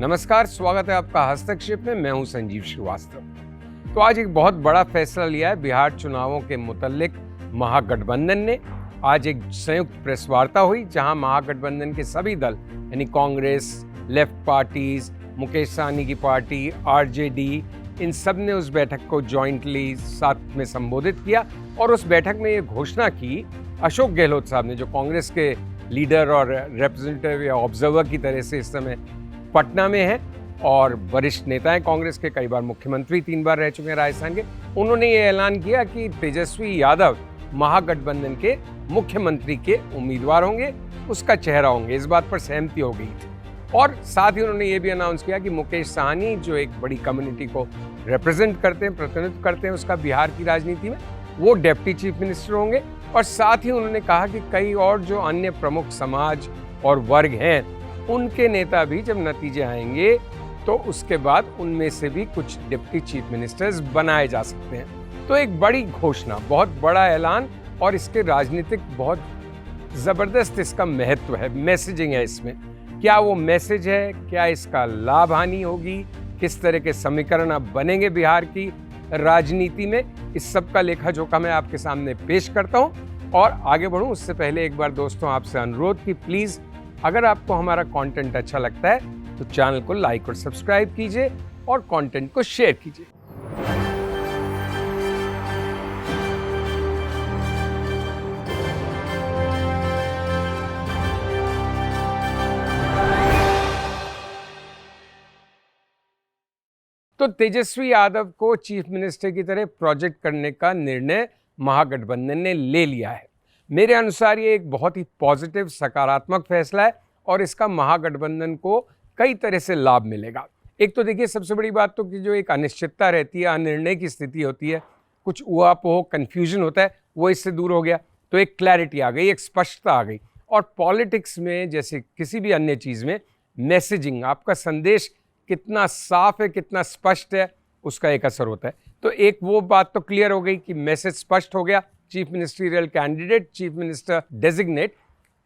नमस्कार, स्वागत है आपका हस्तक्षेप में। मैं हूं संजीव श्रीवास्तव। तो आज एक बहुत बड़ा फैसला लिया है बिहार चुनावों के मुतल्लिक महागठबंधन ने। आज एक संयुक्त प्रेस वार्ता हुई जहां महागठबंधन के सभी दल यानी कांग्रेस, लेफ्ट पार्टीज, मुकेश सहनी की पार्टी, आरजेडी, इन सब ने उस बैठक को जॉइंटली साथ में संबोधित किया और उस बैठक में ये घोषणा की अशोक गहलोत साहब ने, जो कांग्रेस के लीडर और रिप्रेजेंटेटिव या ऑब्जर्वर की तरह से इस समय पटना में है और वरिष्ठ नेता हैं कांग्रेस के, कई बार मुख्यमंत्री 3 बार रह चुके हैं राजस्थान के। उन्होंने ये ऐलान किया कि तेजस्वी यादव महागठबंधन के मुख्यमंत्री के उम्मीदवार होंगे, उसका चेहरा होंगे। इस बात पर सहमति हो गई थी और साथ ही उन्होंने ये भी अनाउंस किया कि मुकेश सहनी, जो एक बड़ी कम्युनिटी को रिप्रेजेंट करते हैं, प्रतिनिधित्व करते हैं उसका बिहार की राजनीति में, वो डिप्टी चीफ मिनिस्टर होंगे। और साथ ही उन्होंने कहा कि कई और जो अन्य प्रमुख समाज और वर्ग हैं उनके नेता भी जब नतीजे आएंगे तो उसके बाद उनमें से भी कुछ डिप्टी चीफ मिनिस्टर्स बनाए जा सकते हैं। तो एक बड़ी घोषणा, बहुत बड़ा ऐलान और इसके राजनीतिक बहुत ज़बरदस्त इसका महत्व है, मैसेजिंग है इसमें। क्या वो मैसेज है, क्या इसका लाभ हानि होगी, किस तरह के समीकरण अब बनेंगे बिहार की राजनीति में, इस सब का लेखा जोखा मैं आपके सामने पेश करता हूँ। और आगे बढ़ूँ उससे पहले एक बार दोस्तों आपसे अनुरोध कि प्लीज़ अगर आपको हमारा कंटेंट अच्छा लगता है तो चैनल को लाइक और सब्सक्राइब कीजिए और कंटेंट को शेयर कीजिए। तो तेजस्वी यादव को चीफ मिनिस्टर की तरह प्रोजेक्ट करने का निर्णय महागठबंधन ने ले लिया है। मेरे अनुसार ये एक बहुत ही पॉजिटिव, सकारात्मक फैसला है और इसका महागठबंधन को कई तरह से लाभ मिलेगा। एक तो देखिए, सबसे बड़ी बात तो कि जो एक अनिश्चितता रहती है, अनिर्णय की स्थिति होती है, कुछ ऊहापोह, कन्फ्यूजन होता है, वो इससे दूर हो गया। तो एक क्लैरिटी आ गई, एक स्पष्टता आ गई। और पॉलिटिक्स में जैसे किसी भी अन्य चीज़ में मैसेजिंग, आपका संदेश कितना साफ है, कितना स्पष्ट है, उसका एक असर होता है। तो एक वो बात तो क्लियर हो गई कि मैसेज स्पष्ट हो गया, chief ministerial candidate, chief minister designate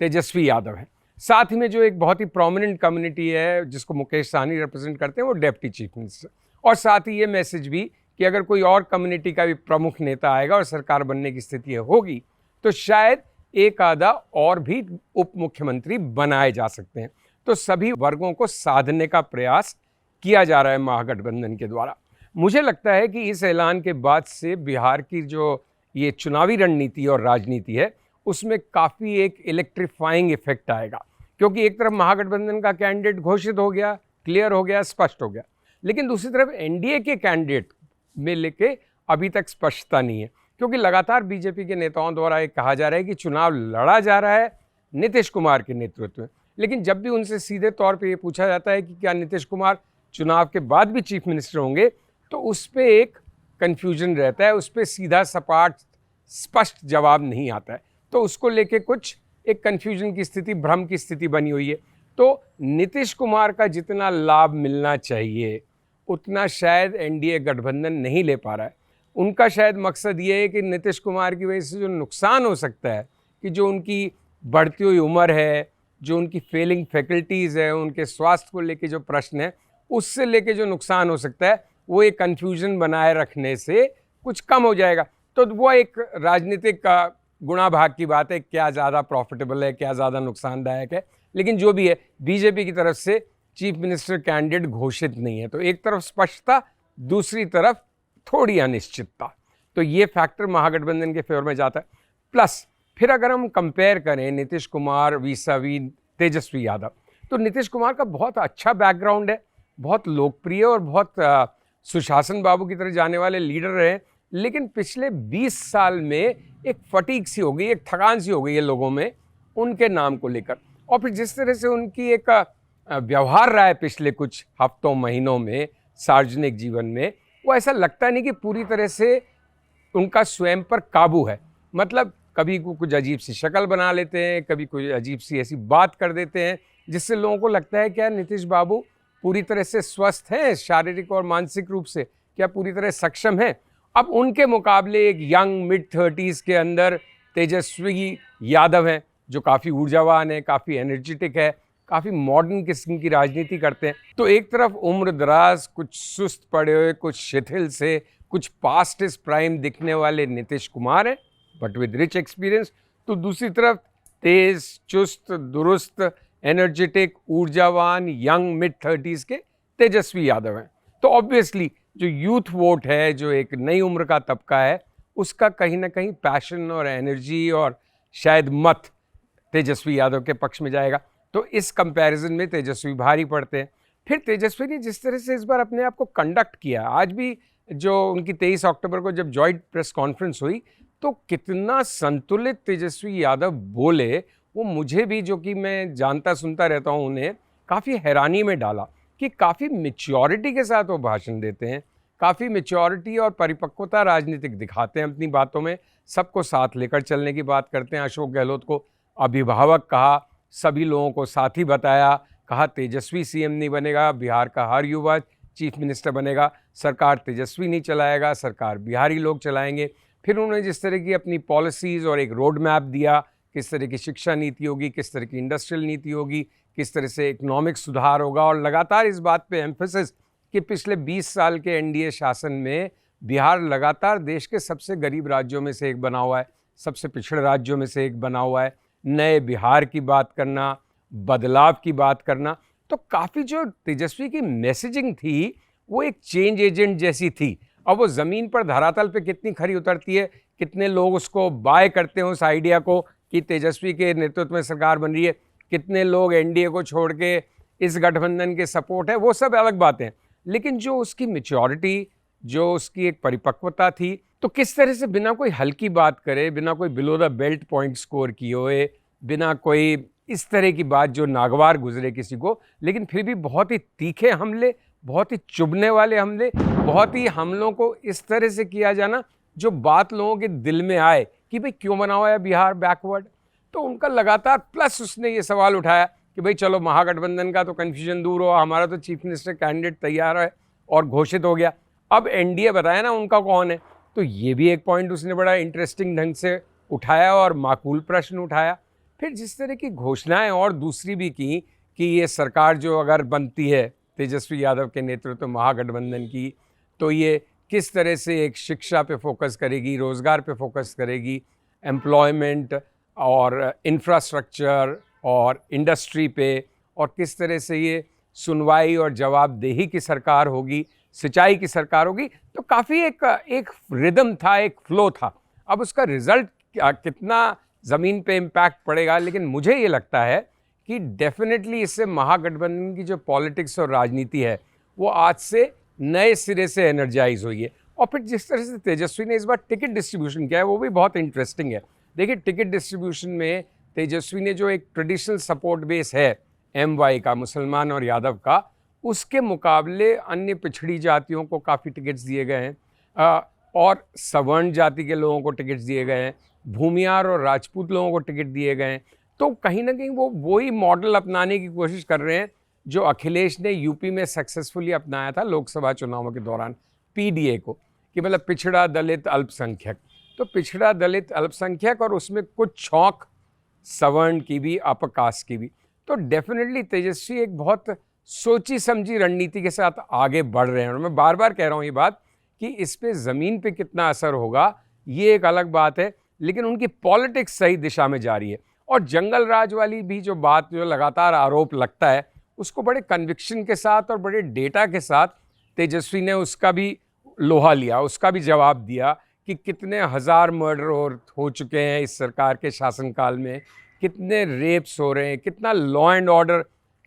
Tejashwi Yadav है। साथ ही में जो एक बहुत ही प्रोमिनेंट कम्युनिटी है जिसको मुकेश सहनी रिप्रेजेंट करते हैं, वो डिप्टी चीफ मिनिस्टर। और साथ ही ये मैसेज भी कि अगर कोई और कम्युनिटी का भी प्रमुख नेता आएगा और सरकार बनने की स्थिति होगी तो शायद एक आधा और भी उप मुख्यमंत्री बनाए जा सकते हैं। तो सभी वर्गों को साधने का प्रयास किया जा रहा है महागठबंधन के द्वारा। मुझे लगता है कि इस ऐलान के बाद से बिहार की जो ये चुनावी रणनीति और राजनीति है उसमें काफ़ी एक इलेक्ट्रीफाइंग इफेक्ट आएगा, क्योंकि एक तरफ महागठबंधन का कैंडिडेट घोषित हो गया, क्लियर हो गया, स्पष्ट हो गया, लेकिन दूसरी तरफ एनडीए के कैंडिडेट में लेके अभी तक स्पष्टता नहीं है, क्योंकि लगातार बीजेपी के नेताओं द्वारा ये कहा जा रहा है कि चुनाव लड़ा जा रहा है नीतीश कुमार के नेतृत्व में। लेकिन जब भी उनसे सीधे तौर पर यह पूछा जाता है कि क्या नीतीश कुमार चुनाव के बाद भी चीफ मिनिस्टर होंगे, तो उस पर एक कन्फ्यूजन रहता है, उस पर सीधा सपाट स्पष्ट जवाब नहीं आता है। तो उसको लेके कुछ एक कन्फ्यूजन की स्थिति, भ्रम की स्थिति बनी हुई है। तो नीतीश कुमार का जितना लाभ मिलना चाहिए उतना शायद एनडीए गठबंधन नहीं ले पा रहा है। उनका शायद मकसद ये है कि नीतीश कुमार की वजह से जो नुकसान हो सकता है, कि जो उनकी बढ़ती हुई उम्र है, जो उनकी फेलिंग फैकल्टीज़ है, उनके स्वास्थ्य को लेके जो प्रश्न है, उससे लेके जो नुकसान हो सकता है वो एक कन्फ्यूजन बनाए रखने से कुछ कम हो जाएगा। तो वो एक राजनीतिक का गुणा भाग की बात है, क्या ज़्यादा प्रॉफिटेबल है, क्या ज़्यादा नुकसानदायक है। लेकिन जो भी है, बीजेपी की तरफ से चीफ मिनिस्टर कैंडिडेट घोषित नहीं है। तो एक तरफ स्पष्टता, दूसरी तरफ थोड़ी अनिश्चितता, तो ये फैक्टर महागठबंधन के फेवर में जाता है। प्लस फिर अगर हम कंपेयर करें नीतीश कुमार वीसावी तेजस्वी यादव, तो नीतीश कुमार का बहुत अच्छा बैकग्राउंड है, बहुत लोकप्रिय और बहुत सुशासन बाबू की तरह जाने वाले लीडर रहे। लेकिन पिछले 20 साल में एक फटीग सी हो गई, एक थकान सी हो गई है लोगों में उनके नाम को लेकर। और फिर जिस तरह से उनकी एक व्यवहार रहा है पिछले कुछ हफ्तों, महीनों में सार्वजनिक जीवन में, वो ऐसा लगता नहीं कि पूरी तरह से उनका स्वयं पर काबू है। मतलब कभी कुछ अजीब सी शक्ल बना लेते हैं, कभी कोई अजीब सी ऐसी बात कर देते हैं जिससे लोगों को लगता है क्या नीतीश बाबू पूरी तरह से स्वस्थ हैं, शारीरिक और मानसिक रूप से क्या पूरी तरह सक्षम हैं। अब उनके मुकाबले एक यंग मिड 30s के अंदर तेजस्वी यादव हैं, जो काफ़ी ऊर्जावान है, काफ़ी एनर्जेटिक है, काफ़ी मॉडर्न किस्म की राजनीति करते हैं। तो एक तरफ उम्र दराज, कुछ सुस्त पड़े हुए, कुछ शिथिल से, कुछ पास्ट इज प्राइम दिखने वाले नीतीश कुमार हैं, बट विद रिच एक्सपीरियंस। तो दूसरी तरफ तेज, चुस्त, दुरुस्त, एनर्जेटिक, ऊर्जावान, यंग मिड 30s के तेजस्वी यादव हैं। तो ऑब्वियसली जो यूथ वोट है, जो एक नई उम्र का तबका है, उसका कहीं ना कहीं पैशन और एनर्जी और शायद मत तेजस्वी यादव के पक्ष में जाएगा। तो इस कंपैरिजन में तेजस्वी भारी पड़ते हैं। फिर तेजस्वी ने जिस तरह से इस बार अपने आप को कंडक्ट किया, आज भी जो उनकी 23 अक्टूबर को जब जॉइंट प्रेस कॉन्फ्रेंस हुई, तो कितना संतुलित तेजस्वी यादव बोले, वो मुझे भी, जो कि मैं जानता सुनता रहता हूँ उन्हें, काफ़ी हैरानी में डाला कि काफ़ी मैच्योरिटी के साथ वो भाषण देते हैं, काफ़ी मैच्योरिटी और परिपक्वता राजनीतिक दिखाते हैं अपनी बातों में, सबको साथ लेकर चलने की बात करते हैं। अशोक गहलोत को अभिभावक कहा, सभी लोगों को साथी बताया, कहा तेजस्वी सीएम नहीं बनेगा, बिहार का हर युवा चीफ मिनिस्टर बनेगा, सरकार तेजस्वी नहीं चलाएगा, सरकार बिहारी लोग चलाएंगे। फिर उन्होंने जिस तरह की अपनी पॉलिसीज़ और एक रोड मैप दिया, किस तरह की शिक्षा नीति होगी, किस तरह की इंडस्ट्रियल नीति होगी, किस तरह से इकोनॉमिक सुधार होगा, और लगातार इस बात पे एम्फेसिस कि पिछले 20 साल के एनडीए शासन में बिहार लगातार देश के सबसे गरीब राज्यों में से एक बना हुआ है, सबसे पिछड़े राज्यों में से एक बना हुआ है। नए बिहार की बात करना, बदलाव की बात करना, तो काफ़ी जो तेजस्वी की मैसेजिंग थी वो एक चेंज एजेंट जैसी थी। अब वो ज़मीन पर धरातल पे कितनी खरी उतरती है, कितने लोग उसको बाय करते हैं उस आइडिया को कि तेजस्वी के नेतृत्व में सरकार बन रही है, कितने लोग एनडीए को छोड़ के इस गठबंधन के सपोर्ट है, वो सब अलग बातें हैं। लेकिन जो उसकी मैच्योरिटी, जो उसकी एक परिपक्वता थी, तो किस तरह से बिना कोई हल्की बात करे, बिना कोई below the belt point score किए हुए, बिना कोई इस तरह की बात जो नागवार गुजरे किसी को, लेकिन फिर भी बहुत ही तीखे हमले, बहुत ही चुभने वाले हमले, बहुत ही हमलों को इस तरह से किया जाना जो बात लोगों के दिल में आए कि भाई क्यों बना हुआ है बिहार बैकवर्ड। तो उनका लगातार, प्लस उसने ये सवाल उठाया कि भाई चलो महागठबंधन का तो कन्फ्यूजन दूर हो, हमारा तो चीफ मिनिस्टर कैंडिडेट तैयार है और घोषित हो गया, अब एनडीए बताया ना उनका कौन है। तो ये भी एक पॉइंट उसने बड़ा इंटरेस्टिंग ढंग से उठाया और माकूल प्रश्न उठाया। फिर जिस तरह की घोषणाएं और दूसरी भी की कि ये सरकार जो अगर बनती है तेजस्वी यादव के नेतृत्व महागठबंधन की, तो ये किस तरह से एक शिक्षा पे फोकस करेगी, रोज़गार पे फोकस करेगी, एम्प्लॉयमेंट और इंफ्रास्ट्रक्चर और इंडस्ट्री पे, और किस तरह से ये सुनवाई और जवाबदेही की सरकार होगी, सिंचाई की सरकार होगी। तो काफ़ी एक रिदम था, एक फ्लो था। अब उसका रिजल्ट कितना ज़मीन पे इम्पैक्ट पड़ेगा, लेकिन मुझे ये लगता है कि डेफिनेटली इससे महागठबंधन की जो पॉलिटिक्स और राजनीति है वो आज से नए सिरे से एनर्जाइज हुई है। और फिर जिस तरह से तेजस्वी ने इस बार टिकट डिस्ट्रीब्यूशन किया है वो भी बहुत इंटरेस्टिंग है। देखिए, टिकट डिस्ट्रीब्यूशन में तेजस्वी ने जो एक ट्रेडिशनल सपोर्ट बेस है एमवाई का, मुसलमान और यादव का, उसके मुकाबले अन्य पिछड़ी जातियों को काफ़ी टिकट्स दिए गए हैं, और सवर्ण जाति के लोगों को टिकट्स दिए गए हैं, भूमियार और राजपूत लोगों को टिकट दिए गए हैं। तो कहीं ना कहीं वो वही मॉडल अपनाने की कोशिश कर रहे हैं जो अखिलेश ने यूपी में सक्सेसफुली अपनाया था लोकसभा चुनावों के दौरान, पीडीए को, कि मतलब पिछड़ा दलित अल्पसंख्यक। तो पिछड़ा दलित अल्पसंख्यक और उसमें कुछ छौंक सवर्ण की भी, अपकास्ट की भी। तो डेफिनेटली तेजस्वी एक बहुत सोची समझी रणनीति के साथ आगे बढ़ रहे हैं। और मैं बार बार कह रहा हूँ ये बात कि इस पे ज़मीन पे कितना असर होगा ये एक अलग बात है, लेकिन उनकी पॉलिटिक्स सही दिशा में जा रही है। और जंगल राज वाली भी जो बात, जो लगातार आरोप लगता है, उसको बड़े कन्विक्शन के साथ और बड़े डेटा के साथ तेजस्वी ने उसका भी लोहा लिया, उसका भी जवाब दिया कि कितने हज़ार मर्डर हो चुके हैं इस सरकार के शासनकाल में, कितने रेप्स हो रहे हैं, कितना लॉ एंड ऑर्डर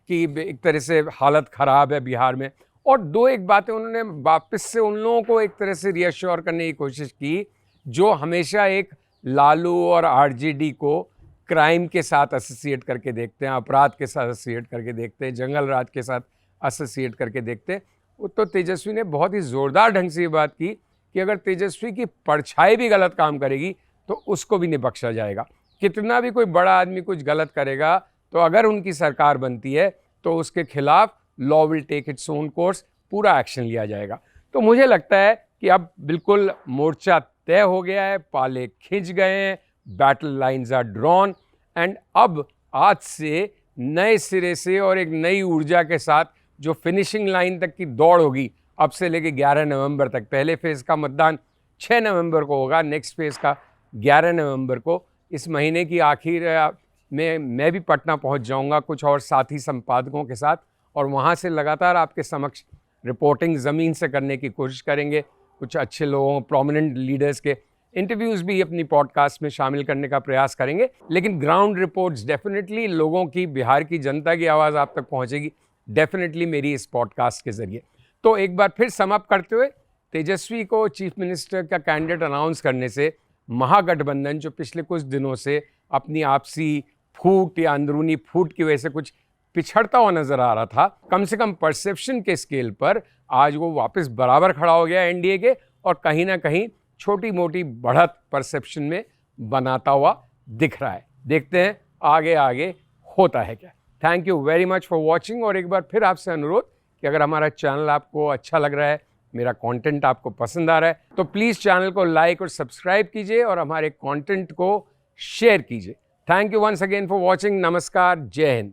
की एक तरह से हालत ख़राब है बिहार में। और दो एक बातें उन्होंने वापस से उन लोगों को एक तरह से रीअश्योर करने की कोशिश की जो हमेशा एक लालू और आरजेडी को क्राइम के साथ एसोसिएट करके देखते हैं, अपराध के साथ एसोसिएट करके देखते हैं, जंगल राज के साथ एसोसिएट करके देखते हैं। तो तेजस्वी ने बहुत ही ज़ोरदार ढंग से ये बात की कि अगर तेजस्वी की परछाई भी गलत काम करेगी तो उसको भी नहीं बख्शा जाएगा। कितना भी कोई बड़ा आदमी कुछ गलत करेगा तो अगर उनकी सरकार बनती है तो उसके खिलाफ law will take its own course, पूरा एक्शन लिया जाएगा। तो मुझे लगता है कि अब बिल्कुल मोर्चा तय हो गया है, पाले खिंच गए हैं, battle lines are drawn, and अब आज से नए सिरे से और एक नई ऊर्जा के साथ जो फिनिशिंग लाइन तक की दौड़ होगी अब से लेके 11 नवंबर तक। पहले फेज़ का मतदान 6 नवंबर को होगा, नेक्स्ट फेज़ का 11 नवंबर को। इस महीने की आखिर में मैं भी पटना पहुंच जाऊंगा कुछ और साथी संपादकों के साथ, और वहां से लगातार आपके समक्ष रिपोर्टिंग ज़मीन से करने की कोशिश करेंगे। कुछ अच्छे लोगों, प्रोमिनेंट लीडर्स के इंटरव्यूज़ भी अपनी पॉडकास्ट में शामिल करने का प्रयास करेंगे। लेकिन ग्राउंड रिपोर्ट्स डेफिनेटली लोगों की, बिहार की जनता की आवाज़ आप तक पहुंचेगी डेफिनेटली मेरी इस पॉडकास्ट के ज़रिए। तो एक बार फिर समाप्त करते हुए, तेजस्वी को चीफ मिनिस्टर का कैंडिडेट अनाउंस करने से महागठबंधन, जो पिछले कुछ दिनों से अपनी आपसी फूट या अंदरूनी फूट की वजह से कुछ पिछड़ता हुआ नजर आ रहा था, कम से कम परसेप्शन के स्केल पर आज वो वापस बराबर खड़ा हो गया एनडीए के, और कहीं ना कहीं छोटी मोटी बढ़त परसेप्शन में बनाता हुआ दिख रहा है। देखते हैं आगे आगे होता है क्या। Thank you very much for watching. और एक बार फिर आपसे अनुरोध कि अगर हमारा चैनल आपको अच्छा लग रहा है, मेरा कंटेंट आपको पसंद आ रहा है, तो प्लीज़ चैनल को लाइक और सब्सक्राइब कीजिए और हमारे कंटेंट को शेयर कीजिए। Thank you once again for watching. नमस्कार, जय हिंद।